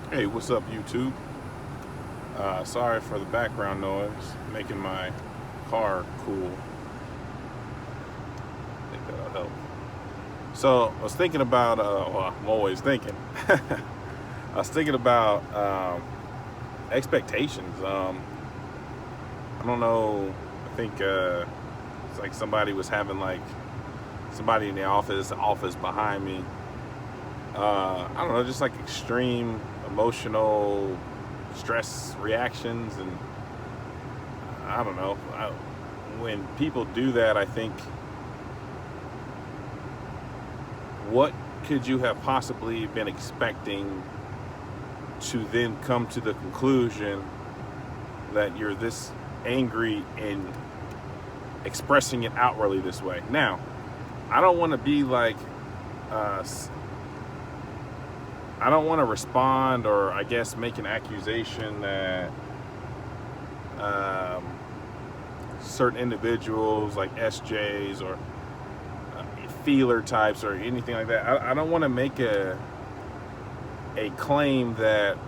Hey, what's up, YouTube? Sorry for the background noise, making my car cool. I think that'll help. So, I was thinking about, well, I'm always thinking. I was thinking about expectations. I don't know, I think it's like somebody was having like, somebody in the office behind me. I don't know, just like extreme emotional stress reactions, and I don't know. When people do that, I think, what could you have possibly been expecting to then come to the conclusion that you're this angry and expressing it outwardly this way? Now, I don't want to be like, uh, I don't want to respond, or I guess make an accusation that um, certain individuals like SJs or feeler types or anything like that. I don't want to make a claim that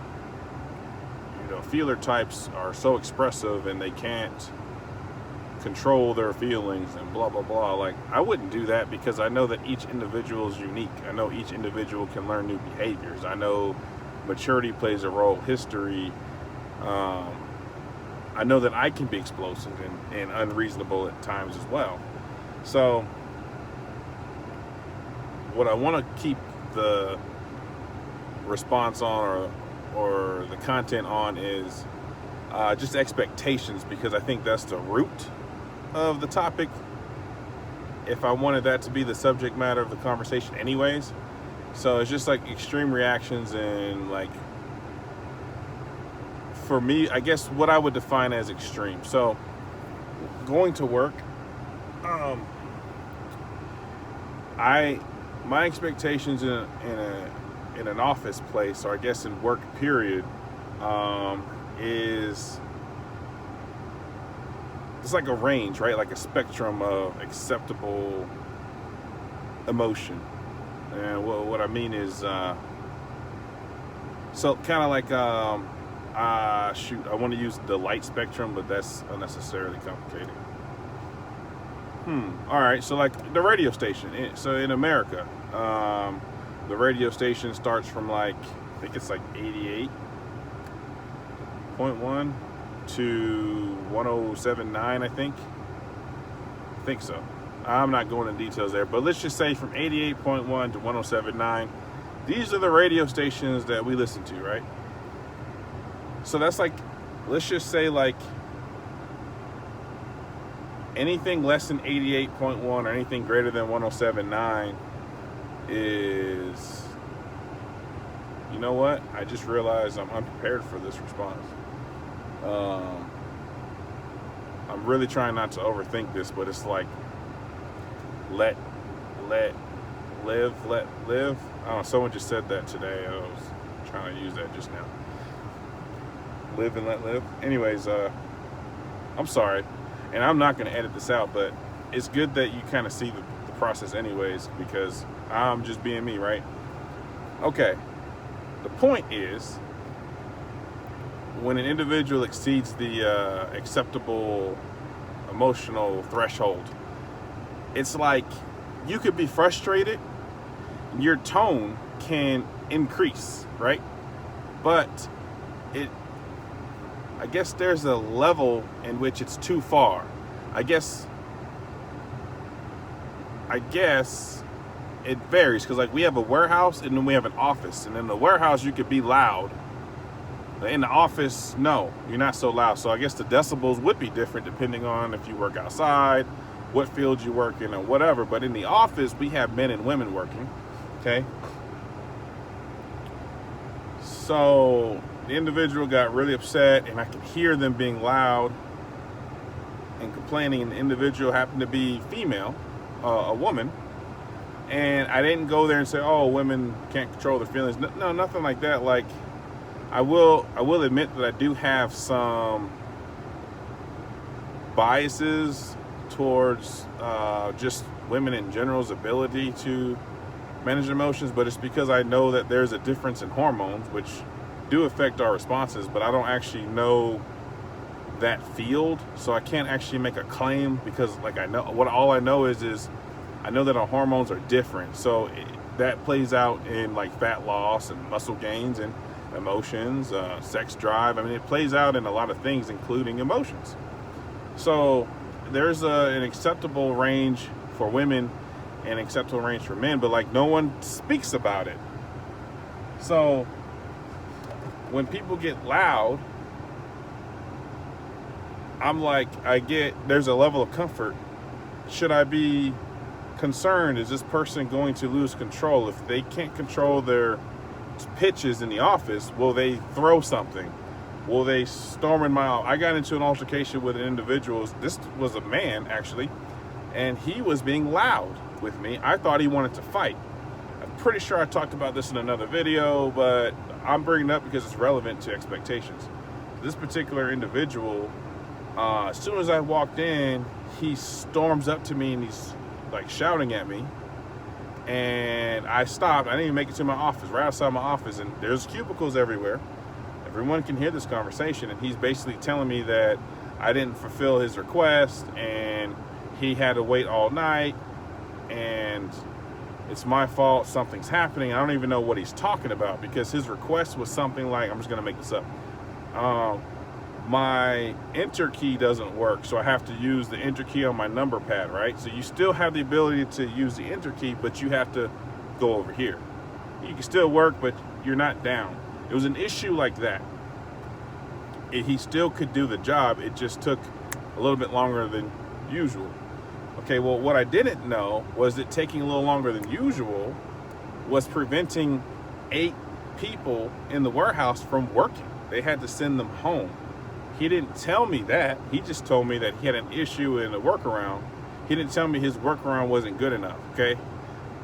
feeler types are so expressive and they can't control their feelings and blah blah blah. Like, I wouldn't do that, because I know that each individual is unique. I know each individual can learn new behaviors. I know maturity plays a role, history. um, I know that I can be explosive and unreasonable at times as well. So what I want to keep the response on, or the content on, is just expectations, because I think that's the root of the topic, if I wanted that to be the subject matter of the conversation anyways. So it's just like extreme reactions, and like, for me, I guess what I would define as extreme. So going to work, um, I my expectations in an office place, or I guess in work period, is, it's like a range, right? Like a spectrum of acceptable emotion. And what I mean is, so kind of like, shoot, I want to use the light spectrum, but that's unnecessarily complicated. All right, so like the radio station. So in America, the radio station starts from like, I think it's like 88.1 to 107.9, I think so. I'm not going into details there, but let's just say from 88.1 to 107.9, these are the radio stations that we listen to, right? So that's like, let's just say like anything less than 88.1 or anything greater than 107.9 is, you know what? I just realized I'm unprepared for this response. I'm really trying not to overthink this, but it's like, let live. I don't know, someone just said that today. I was trying to use that just now. Live and let live. Anyways, I'm sorry, and I'm not going to edit this out, but it's good that you kind of see the process anyways, because I'm just being me, right? Okay, the point is, when an individual exceeds the acceptable emotional threshold, it's like, you could be frustrated, your tone can increase, right? But I guess there's a level in which it's too far. I guess it varies, because like we have a warehouse and then we have an office, and in the warehouse you could be loud. In the office, no, you're not so loud. So I guess the decibels would be different depending on if you work outside, what field you work in, or whatever. But in the office, we have men and women working, okay? So the individual got really upset, and I could hear them being loud and complaining, and the individual happened to be female, a woman. And I didn't go there and say, oh, women can't control their feelings. No, nothing like that. Like, I will admit that I do have some biases towards just women in general's ability to manage emotions, but it's because I know that there's a difference in hormones, which do affect our responses, but I don't actually know that field, so I can't actually make a claim, because like all I know is I know that our hormones are different, so that plays out in like fat loss and muscle gains and emotions, sex drive. I mean, it plays out in a lot of things, including emotions. So there's an acceptable range for women and acceptable range for men, but like no one speaks about it. So when people get loud, I'm like, there's a level of comfort. Should I be concerned? Is this person going to lose control? If they can't control their pitches in the office, will they throw something? Will they storm in my office? I got into an altercation with an individual. This was a man, actually, and he was being loud with me. I thought he wanted to fight. I'm pretty sure I talked about this in another video, but I'm bringing it up because it's relevant to expectations. This particular individual, as soon as I walked in, he storms up to me and he's like shouting at me. And I stopped. I didn't even make it to my office, right outside my office, and there's cubicles everywhere. Everyone can hear this conversation, and he's basically telling me that I didn't fulfill his request and he had to wait all night and it's my fault, something's happening. I don't even know what he's talking about, because his request was something like, I'm just going to make this up. My enter key doesn't work, so I have to use the enter key on my number pad, right? So you still have the ability to use the enter key, but you have to go over here. You can still work, but you're not down. It was an issue like that. He still could do the job. It just took a little bit longer than usual. Okay, well, what I didn't know was that taking a little longer than usual was preventing 8 people in the warehouse from working. They had to send them home. He didn't tell me that. He just told me that he had an issue in a workaround. He didn't tell me his workaround wasn't good enough, okay?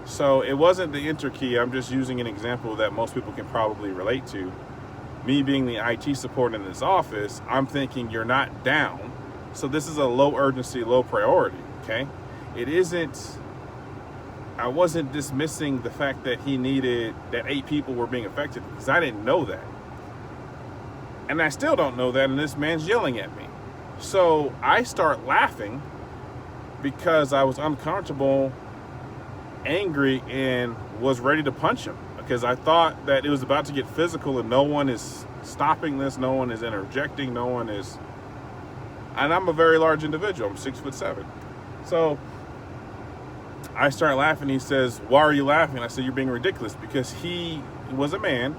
So it wasn't the enter key. I'm just using an example that most people can probably relate to. Me being the IT support in this office, I'm thinking you're not down. So this is a low urgency, low priority, okay? It isn't, I wasn't dismissing the fact that that 8 people were being affected, because I didn't know that. And I still don't know that, and this man's yelling at me. So I start laughing because I was uncomfortable, angry, and was ready to punch him, because I thought that it was about to get physical and no one is stopping this, no one is interjecting, no one is, and I'm a very large individual, I'm 6'7". So I start laughing. He says, "Why are you laughing?" I said, "You're being ridiculous," because he was a man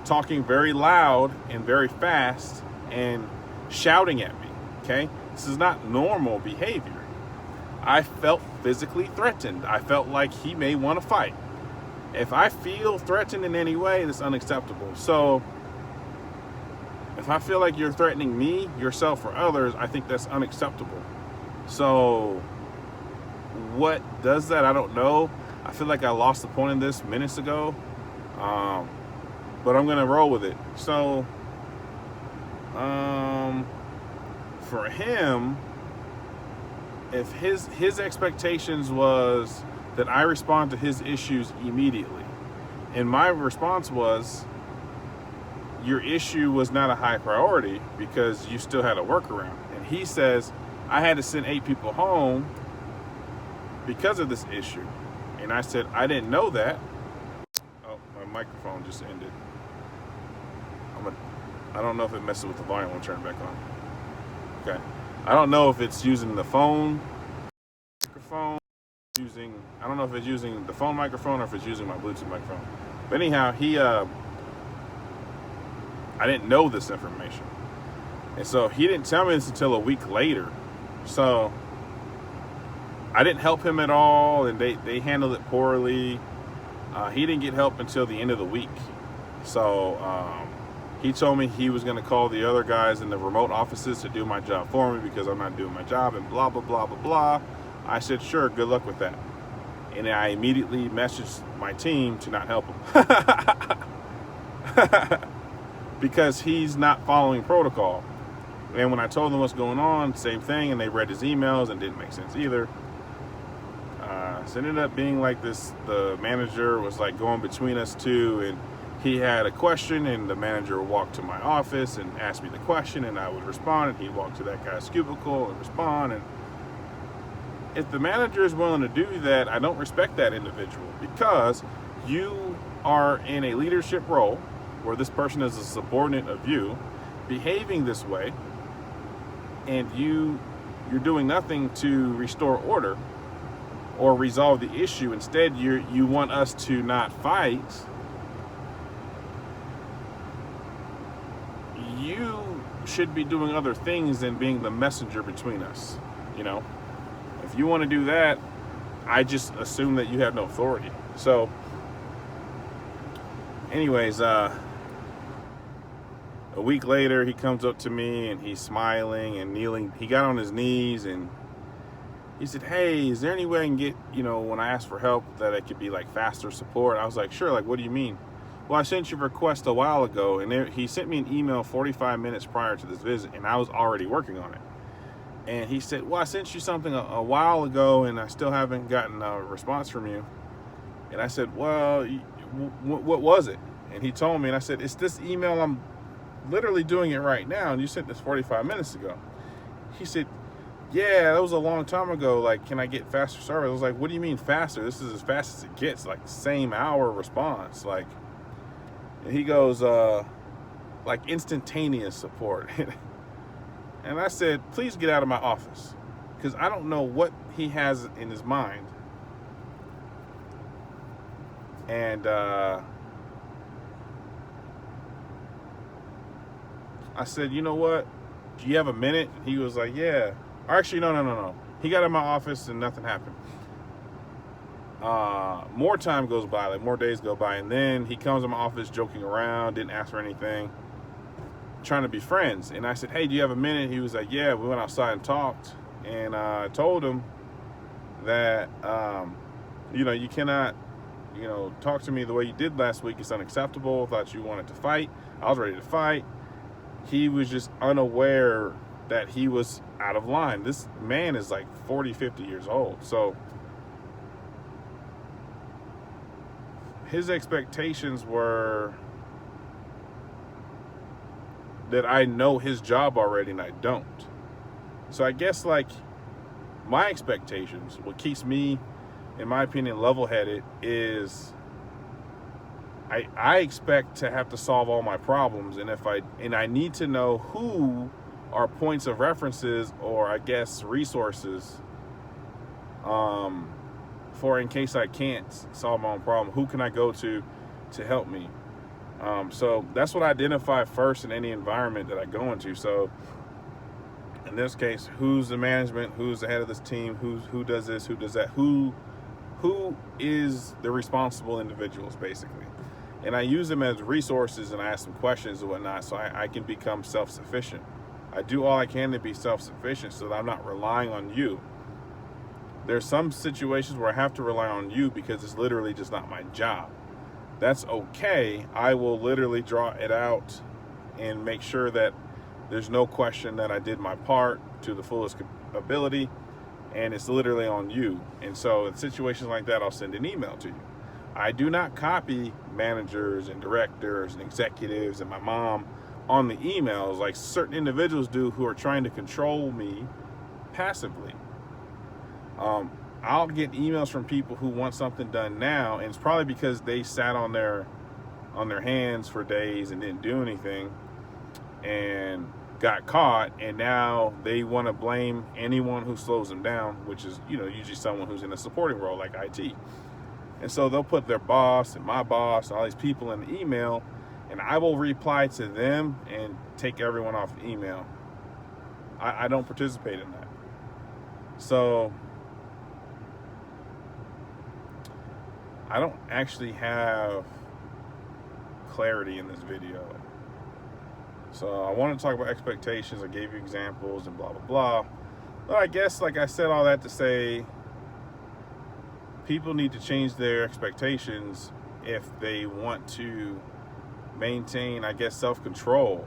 talking very loud and very fast and shouting at me, okay? This is not normal behavior. I felt physically threatened. I felt like he may want to fight. If I feel threatened in any way, that's unacceptable. So if I feel like you're threatening me, yourself, or others, I think that's unacceptable. So what does that? I don't know. I feel like I lost the point of this minutes ago. But I'm gonna roll with it. So, for him, if his expectations was that I respond to his issues immediately, and my response was, your issue was not a high priority because you still had a workaround. And he says, I had to send 8 people home because of this issue. And I said, I didn't know that. Oh, my microphone just ended. I don't know if it messes with the volume. I'll turn it back on. Okay. I don't know if it's using the phone microphone. I don't know if it's using the phone microphone or if it's using my Bluetooth microphone. But anyhow, I didn't know this information. And so he didn't tell me this until a week later. So I didn't help him at all, and they handled it poorly. He didn't get help until the end of the week. So he told me he was going to call the other guys in the remote offices to do my job for me because I'm not doing my job, and blah, blah, blah, blah, blah. I said, sure, good luck with that. And I immediately messaged my team to not help him. Because he's not following protocol. And when I told them what's going on, same thing, and they read his emails and didn't make sense either. So it ended up being like this, the manager was like going between us two, and he had a question, and the manager would walk to my office and ask me the question, and I would respond, and he'd walk to that guy's cubicle and respond. And if the manager is willing to do that, I don't respect that individual, because you are in a leadership role where this person is a subordinate of you, behaving this way, and you're doing nothing to restore order or resolve the issue. Instead, you want us to not fight. You should be doing other things than being the messenger between us. If you want to do that, I just assume that you have no authority. So anyways, a week later, he comes up to me and he's smiling and kneeling. He got on his knees and he said, "Hey, is there any way I can get, when I ask for help, that it could be like faster support?" I was like, "Sure, like what do you mean?" "Well, I sent you a request a while ago," and he sent me an email 45 minutes prior to this visit, and I was already working on it. And he said, "Well, I sent you something a while ago, and I still haven't gotten a response from you." And I said, "Well, what was it?" And he told me, and I said, "It's this email. I'm literally doing it right now, and you sent this 45 minutes ago." He said, "Yeah, that was a long time ago. Like, can I get faster service?" I was like, "What do you mean faster? This is as fast as it gets, like same hour response." Like, and he goes, like instantaneous support. And I said, "Please get out of my office, because I don't know what he has in his mind." And I said, "You know what? Do you have a minute?" He was like, "Yeah." Or actually, no. He got in my office and nothing happened. More time goes by, like more days go by, and then he comes in my office joking around, didn't ask for anything, trying to be friends. And I said, "Hey, do you have a minute?" He was like, "Yeah." We went outside and talked, and I told him that, you cannot, talk to me the way you did last week. It's unacceptable. I thought you wanted to fight. I was ready to fight. He was just unaware that he was out of line. This man is like 40, 50 years old. So his expectations were that I know his job already and I don't. So I guess like my expectations, what keeps me, in my opinion, level-headed is I expect to have to solve all my problems, and I need to know who are points of references, or I guess resources, for in case I can't solve my own problem, who can I go to help me? So that's what I identify first in any environment that I go into. So in this case, who's the management, who's the head of this team, who does this, who does that, who is the responsible individuals, basically. And I use them as resources, and I ask them questions and whatnot, so I can become self-sufficient. I do all I can to be self-sufficient so that I'm not relying on you. There's some situations where I have to rely on you because it's literally just not my job. That's okay. I will literally draw it out and make sure that there's no question that I did my part to the fullest ability, and it's literally on you. And so in situations like that, I'll send an email to you. I do not copy managers and directors and executives and my mom on the emails like certain individuals do who are trying to control me passively. I'll get emails from people who want something done now, and it's probably because they sat on their hands for days and didn't do anything and got caught, and now they want to blame anyone who slows them down, which is usually someone who's in a supporting role like IT. And so they'll put their boss and my boss and all these people in the email, and I will reply to them and take everyone off the email. I don't participate in that. So I don't actually have clarity in this video. So I want to talk about expectations. I gave you examples and blah, blah, blah. But I guess, like I said all that to say, people need to change their expectations if they want to maintain, I guess, self-control.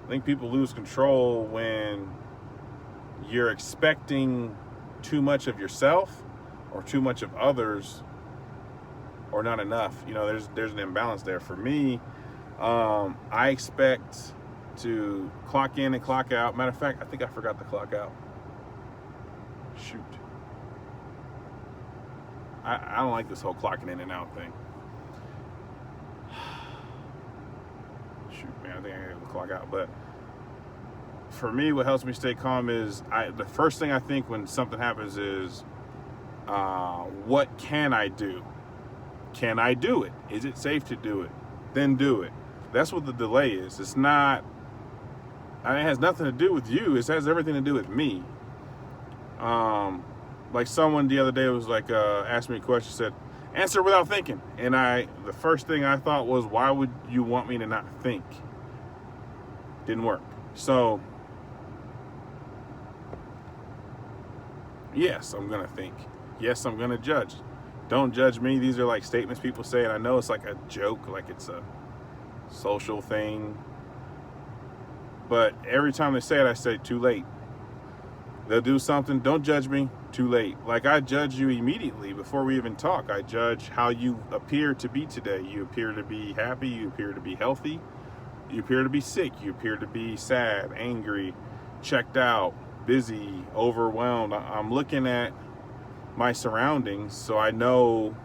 I think people lose control when you're expecting too much of yourself or too much of others or not enough. You know, there's an imbalance there. For me, I expect to clock in and clock out. Matter of fact, I think I forgot to clock out. Shoot. I don't like this whole clocking in and out thing. Shoot, man, I think I got to clock out. But for me, what helps me stay calm is the first thing I think when something happens is, what can I do? Can I do it? Is it safe to do it? Then do it. That's what the delay is. It's not, it has nothing to do with you. It has everything to do with me. Like someone the other day was like, asked me a question, said, answer without thinking. And the first thing I thought was, why would you want me to not think? Didn't work. So, yes, I'm going to think. Yes, I'm going to judge. Don't judge me. These are like statements people say, and I know it's like a joke, like it's a social thing. But every time they say it, I say, too late. They'll do something, don't judge me, too late. Like I judge you immediately before we even talk. I judge how you appear to be today. You appear to be happy, you appear to be healthy, you appear to be sick, you appear to be sad, angry, checked out, busy, overwhelmed. I'm looking at my surroundings so I know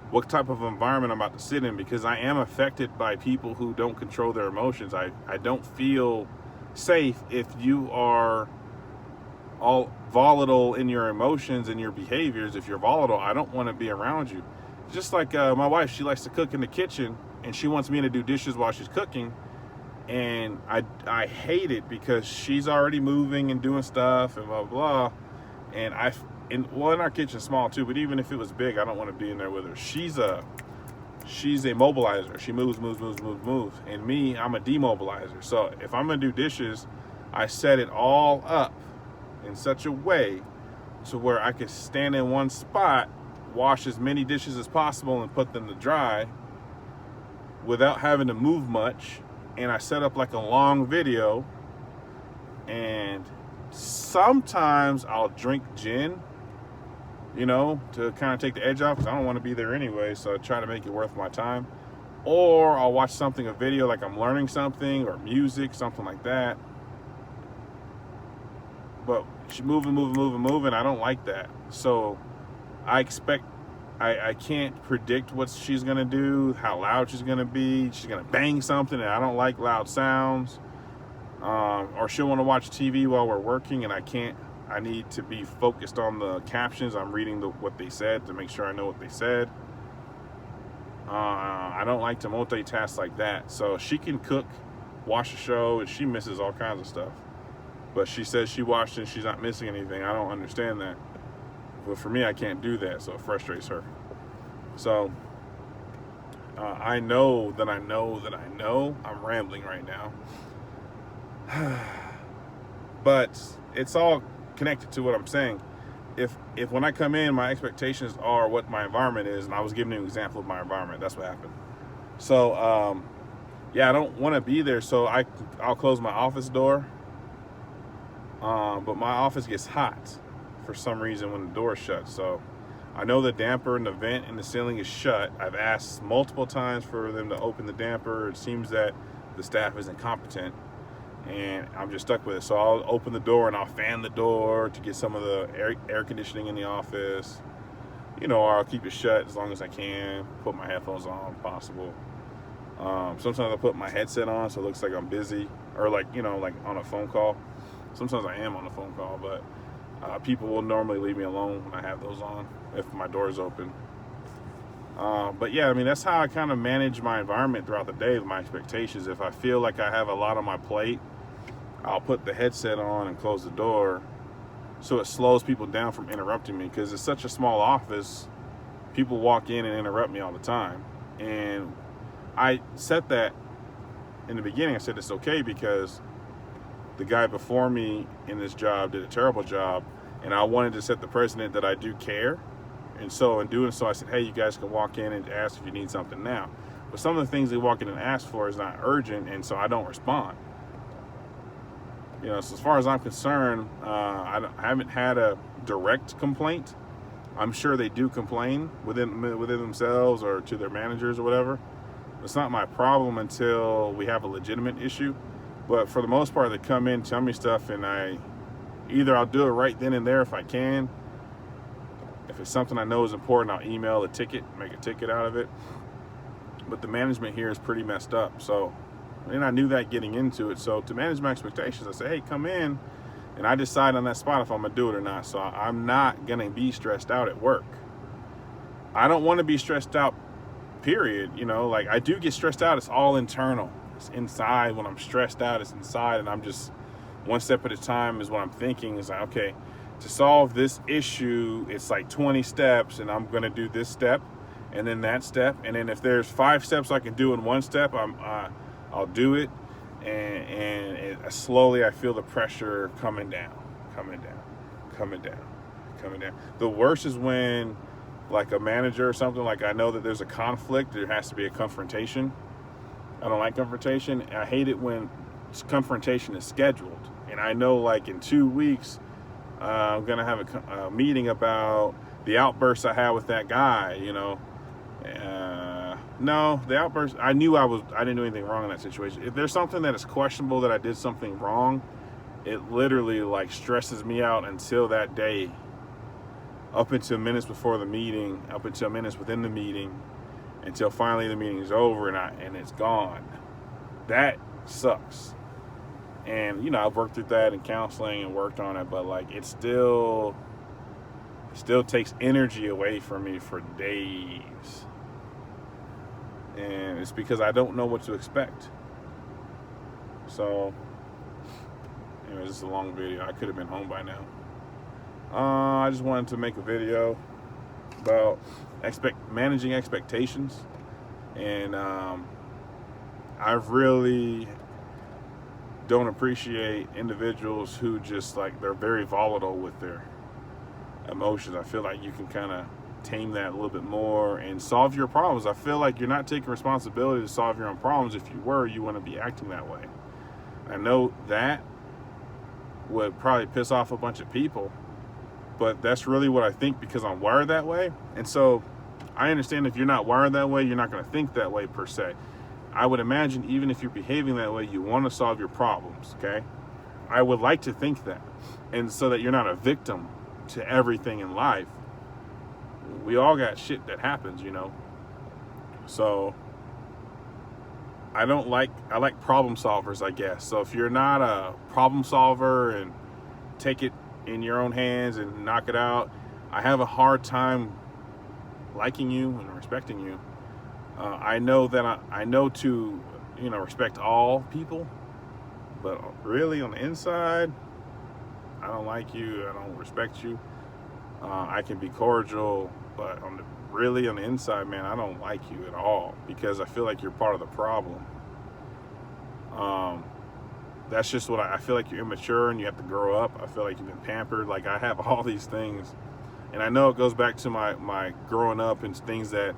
what type of environment I'm about to sit in, because I am affected by people who don't control their emotions. I don't feel safe if you are all volatile in your emotions and your behaviors. If you're volatile, I don't want to be around you. Just like my wife, she likes to cook in the kitchen and she wants me to do dishes while she's cooking, and I hate it because she's already moving and doing stuff and blah blah. And in our kitchen's small too, but even if it was big, I don't want to be in there with her. She's a mobilizer. She moves, and me, I'm a demobilizer. So if I'm gonna do dishes, I set it all up in such a way to where I can stand in one spot, wash as many dishes as possible and put them to dry without having to move much. And I set up like a long video, and sometimes I'll drink gin, you know, to kind of take the edge off, because I don't want to be there anyway, so I try to make it worth my time. Or I'll watch a video like I'm learning something, or music, something like that. But she's moving. I don't like that. So I can't predict what she's going to do, how loud she's going to be. She's going to bang something, and I don't like loud sounds. Or she'll want to watch TV while we're working, and I can't. I need to be focused on the captions. I'm reading what they said to make sure I know what they said. I don't like to multitask like that. So she can cook, watch a show, and she misses all kinds of stuff. But she says she watched and she's not missing anything. I don't understand that. But for me, I can't do that, so it frustrates her. So I know that I know. I'm rambling right now. But it's all connected to what I'm saying. If when I come in, my expectations are what my environment is, and I was giving you an example of my environment. That's what happened. So yeah, I don't want to be there, so I'll close my office door. But my office gets hot for some reason when the door is shut. So I know the damper and the vent in the ceiling is shut. I've asked multiple times for them to open the damper. It seems that the staff is incompetent, and I'm just stuck with it. So I'll open the door and I'll fan the door to get some of the air conditioning in the office. You know, or I'll keep it shut as long as I can. Put my headphones on if possible. Sometimes I'll put my headset on so it looks like I'm busy, or like, you know, like on a phone call. Sometimes I am on a phone call, but people will normally leave me alone when I have those on if my door is open. But yeah, I mean, that's how I kind of manage my environment throughout the day with my expectations. If I feel like I have a lot on my plate, I'll put the headset on and close the door so it slows people down from interrupting me, because it's such a small office. People walk in and interrupt me all the time. And I said that in the beginning. I said it's okay because the guy before me in this job did a terrible job, and I wanted to set the precedent that I do care. And so in doing so, I said, hey, you guys can walk in and ask if you need something now. But some of the things they walk in and ask for is not urgent, and so I don't respond. You know, so as far as I'm concerned, I haven't had a direct complaint, I'm sure they do complain within themselves or to their managers or whatever. It's not my problem until we have a legitimate issue. But for the most part, they come in, tell me stuff, and I'll do it right then and there if I can. If it's something I know is important, I'll email a ticket, make a ticket out of it. But the management here is pretty messed up. So, and I knew that getting into it. So to manage my expectations, I say, hey, come in, and I decide on that spot if I'm gonna do it or not. So I'm not gonna be stressed out at work. I don't want to be stressed out, period. Like I do get stressed out. It's all internal. It's inside. When I'm stressed out, it's inside, and I'm just one step at a time is what I'm thinking. Is like, okay, to solve this issue, it's like 20 steps, and I'm gonna do this step, and then that step, and then if there's 5 steps I can do in one step, I'll do it, and slowly I feel the pressure coming down. The worst is when, like a manager or something, like I know that there's a conflict, there has to be a confrontation. I don't like confrontation. I hate it when confrontation is scheduled, and I know like in 2 weeks I'm gonna have a meeting about the outburst I had with that guy. No, the outburst, I didn't do anything wrong in that situation. If there's something that is questionable that I did something wrong, it literally like stresses me out until that day, up until minutes before the meeting, up until minutes within the meeting, until finally the meeting is over and it's gone. That sucks. And I've worked through that in counseling and worked on it, but like it still takes energy away from me for days. And it's because I don't know what to expect. So anyways, this is a long video. I could have been home by now. I just wanted to make a video about managing expectations. And I really don't appreciate individuals who just like, they're very volatile with their emotions. I feel like you can kind of tame that a little bit more and solve your problems. I feel like you're not taking responsibility to solve your own problems. If you were, you wouldn't be acting that way. I know that would probably piss off a bunch of people, but that's really what I think because I'm wired that way. And so I understand if you're not wired that way, you're not going to think that way per se. I would imagine even if you're behaving that way, you want to solve your problems, okay? I would like to think that. And so that you're not a victim to everything in life. We all got shit that happens, So I like problem solvers, I guess. So if you're not a problem solver and take it in your own hands and knock it out, I have a hard time liking you and respecting you. I know that I know to, respect all people, but really on the inside, I don't like you. I don't respect you. I can be cordial, but really on the inside, man, I don't like you at all because I feel like you're part of the problem. That's just what I feel like. You're immature and you have to grow up. I feel like you've been pampered. Like I have all these things, and I know it goes back to my growing up and things that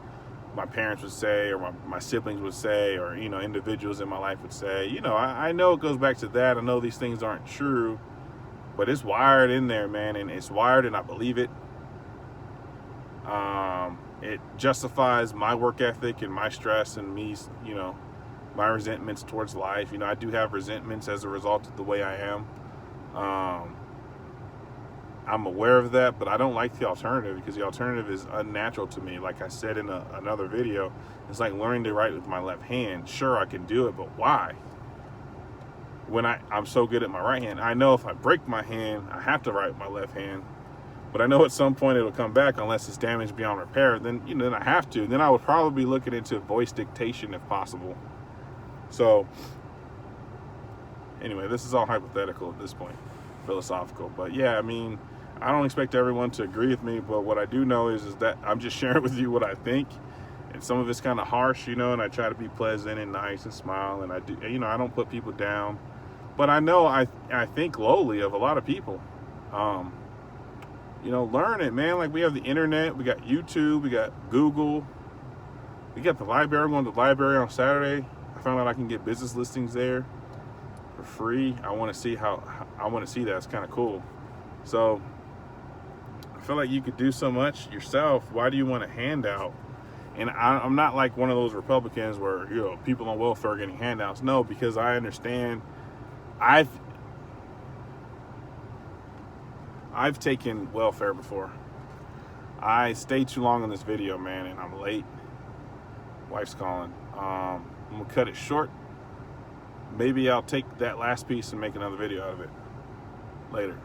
my parents would say or my siblings would say or individuals in my life would say. I know it goes back to that. I know these things aren't true, but it's wired in there, man, and it's wired, and I believe it. It justifies my work ethic and my stress and me, my resentments towards life. I do have resentments as a result of the way I am. I'm aware of that, but I don't like the alternative because the alternative is unnatural to me. Like I said in another video, it's like learning to write with my left hand. Sure, I can do it, but why? When I'm so good at my right hand. I know if I break my hand, I have to write with my left hand. But I know at some point it'll come back unless it's damaged beyond repair. Then then I have to. Then I would probably be looking into voice dictation if possible. So anyway, this is all hypothetical at this point, philosophical. But yeah, I don't expect everyone to agree with me. But what I do know is that I'm just sharing with you what I think. And some of it's kind of harsh, and I try to be pleasant and nice and smile. And I do, I don't put people down. But I know I think lowly of a lot of people. Learn it, man. Like we have the internet, we got YouTube, we got Google, we got the library. I'm going to the library on Saturday. I found out I can get business listings there for free. I want to see I want to see that. It's kind of cool. So feel like you could do so much yourself. Why do you want a handout? And I'm not like one of those Republicans where, you know, people on welfare are getting handouts. No, because I understand. I've taken welfare before. I stayed too long on this video, man, and I'm late. Wife's calling. I'm gonna cut it short. Maybe I'll take that last piece and make another video out of it later.